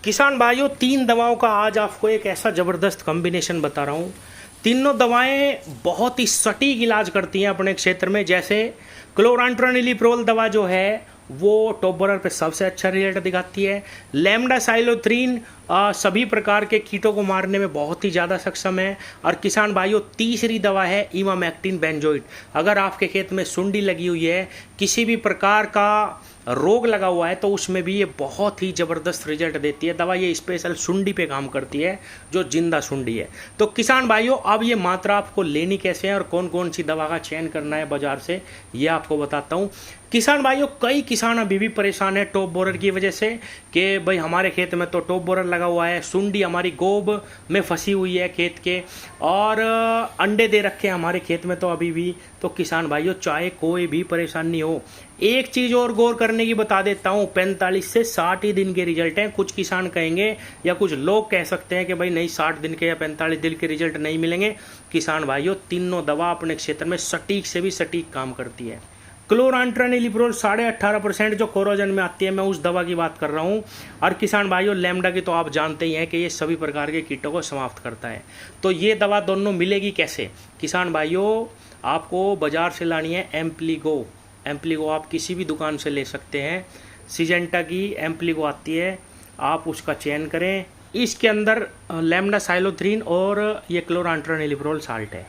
किसान भाइयों, 3 दवाओं का आज आपको एक ऐसा ज़बरदस्त कॉम्बिनेशन बता रहा हूँ। तीनों दवाएं बहुत ही सटीक इलाज करती हैं अपने क्षेत्र में। जैसे क्लोरांट्रानिलिप्रोल दवा जो है वो टॉप बोरर पे सबसे अच्छा रिजल्ट दिखाती है। लैम्डासाइलोथ्रीन सभी प्रकार के कीटों को मारने में बहुत ही ज़्यादा सक्षम है। और किसान भाइयों, तीसरी दवा है इमामेक्टिन बेंजोइट। अगर आपके खेत में सुंडी लगी हुई है, किसी भी प्रकार का रोग लगा हुआ है, तो उसमें भी ये बहुत ही ज़बरदस्त रिजल्ट देती है दवा। ये स्पेशल सुंडी पे काम करती है, जो जिंदा सुंडी है। तो किसान भाइयों, अब ये मात्रा आपको लेनी कैसे है और कौन कौन सी दवा का चयन करना है बाजार से, ये आपको बताता हूँ। किसान भाइयों, कई किसान अभी भी परेशान है टॉप बोरर की वजह से कि भाई हमारे खेत में तो टॉप बोरर लगा हुआ है, सुंडी हमारी गोब में फंसी हुई है खेत के, और अंडे दे रखे हैं हमारे खेत में तो अभी भी। तो किसान भाइयों, चाहे कोई भी परेशानी हो, एक चीज़ और गौर करने की बता देता हूँ, 45 से 60 ही दिन के रिजल्ट हैं। कुछ किसान कहेंगे या कुछ लोग कह सकते हैं कि भाई नहीं, 60 दिन के या 45 दिन के रिजल्ट नहीं मिलेंगे। किसान भाइयों, तीनों दवा अपने क्षेत्र में सटीक से भी सटीक काम करती है। क्लोरांट्रानिलिप्रोल 18.5% जो कोरोजन में आती है, मैं उस दवा की बात कर रहा हूँ। और किसान भाइयों, लैम्डा की तो आप जानते ही हैं कि ये सभी प्रकार के कीटों को समाप्त करता है। तो ये दवा दोनों मिलेगी कैसे? किसान भाइयों, आपको बाजार से लानी है एम्प्लीगो। एम्प्लीगो आप किसी भी दुकान से ले सकते हैं। सिजेंटा की एम्प्लीगो आती है, आप उसका चयन करें। इसके अंदर लैम्डासाइलोथ्रीन और ये क्लोरांट्रानिलिप्रोल साल्ट है।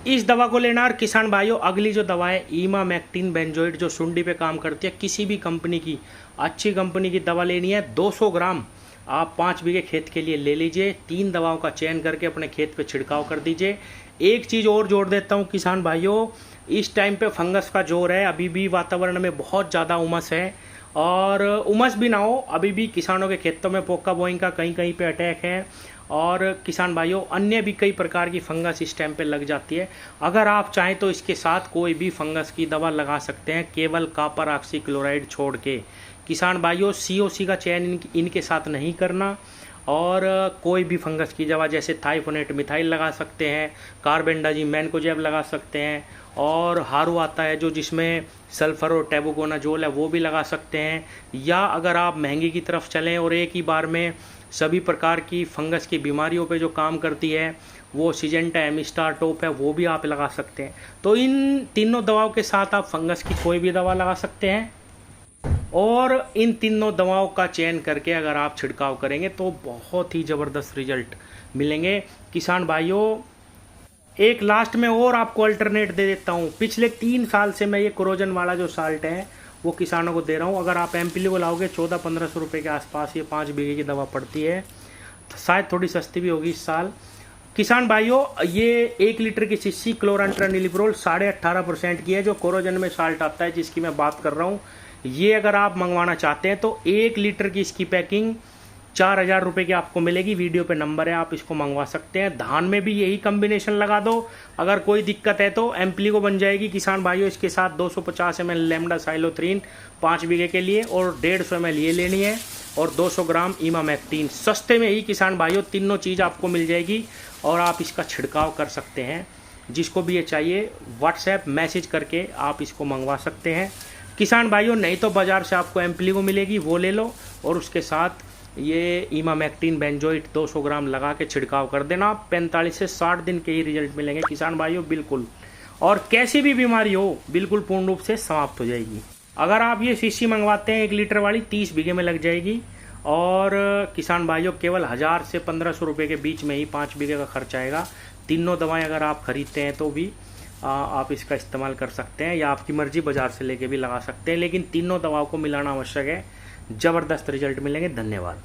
इस दवा को लेना। और किसान भाइयों, अगली जो दवा है इमामेक्टिन बेंजोइट, जो सुंडी पे काम करती है। किसी भी कंपनी की, अच्छी कंपनी की दवा लेनी है। 200 ग्राम आप 5 बीघे खेत के लिए ले लीजिए। 3 दवाओं का चयन करके अपने खेत पे छिड़काव कर दीजिए। एक चीज़ और जोड़ देता हूँ किसान भाइयों, इस टाइम पे फंगस का जोर है। अभी भी वातावरण में बहुत ज़्यादा उमस है, और उमस भी ना हो, अभी भी किसानों के खेतों में पोका बोइंग का कहीं कहीं पे अटैक है। और किसान भाइयों, अन्य भी कई प्रकार की फंगस इस टाइम पे लग जाती है। अगर आप चाहें तो इसके साथ कोई भी फंगस की दवा लगा सकते हैं, केवल कॉपर ऑक्सीक्लोराइड छोड़ के। किसान भाइयों, COC का चयन इनके साथ नहीं करना। और कोई भी फंगस की दवा जैसे थाइफोनेट मिथाइल लगा सकते हैं, कार्बेंडाजिम मैनकोजेब लगा सकते हैं, और हारू आता है जो जिसमें सल्फर और टेबुकोनाजोल है, वो भी लगा सकते हैं। या अगर आप महंगी की तरफ चलें और एक ही बार में सभी प्रकार की फंगस की बीमारियों पे जो काम करती है, वो सिजेंटा एमिस्टार टॉप है, वो भी आप लगा सकते हैं। तो इन तीनों दवाओं के साथ आप फंगस की कोई भी दवा लगा सकते हैं। और इन तीनों दवाओं का चयन करके अगर आप छिड़काव करेंगे तो बहुत ही ज़बरदस्त रिजल्ट मिलेंगे। किसान भाइयों, एक लास्ट में और आपको अल्टरनेट दे देता हूँ। पिछले 3 साल से मैं ये कोरोजन वाला जो साल्ट है वो किसानों को दे रहा हूँ। अगर आप एम्प्लीगो लाओगे 1400-1500 रुपये के आसपास ये 5 बीघे की दवा पड़ती है। शायद थोड़ी सस्ती भी होगी इस साल। किसान भाइयों, ये 1 लीटर की शीशी क्लोरांट्रानिलिप्रोल 18.5% की है, जो कोरोजन में साल्ट आता है जिसकी मैं बात कर रहा हूँ। ये अगर आप मंगवाना चाहते हैं तो 1 लीटर की इसकी पैकिंग 4000 रुपये की आपको मिलेगी। वीडियो पे नंबर है, आप इसको मंगवा सकते हैं। धान में भी यही कॉम्बिनेशन लगा दो। अगर कोई दिक्कत है तो एम्प्लीगो बन जाएगी किसान भाइयों। इसके साथ 250 ml लैम्डासाइलोथ्रीन 5 बीघे के लिए, और 150 ml ये लेनी है, और 200 ग्राम इमामेक्टिन। सस्ते में ही किसान भाइयों तीनों चीज़ आपको मिल जाएगी, और आप इसका छिड़काव कर सकते हैं। जिसको भी ये चाहिए व्हाट्सएप मैसेज करके आप इसको मंगवा सकते हैं किसान भाइयों। नहीं तो बाज़ार से आपको एम्प्लीगो मिलेगी, वो ले लो, और उसके साथ ये इमामेक्टिन बेंजोइट 200 ग्राम लगा के छिड़काव कर देना। 45 से 60 दिन के ही रिजल्ट मिलेंगे किसान भाइयों, बिल्कुल। और कैसी भी बीमारी हो, बिल्कुल पूर्ण रूप से समाप्त हो जाएगी। अगर आप ये शीशी मंगवाते हैं 1 लीटर वाली, 30 बीघे में लग जाएगी। और किसान भाइयों, केवल 1000 से 1500 रुपये के बीच में ही 5 बीघे का खर्च आएगा। तीनों दवाएं अगर आप खरीदते हैं तो भी आप इसका इस्तेमाल कर सकते हैं, या आपकी मर्जी, बाजार से लेके भी लगा सकते हैं। लेकिन तीनों दवाओं को मिलाना आवश्यक है। ज़बरदस्त रिजल्ट मिलेंगे। धन्यवाद।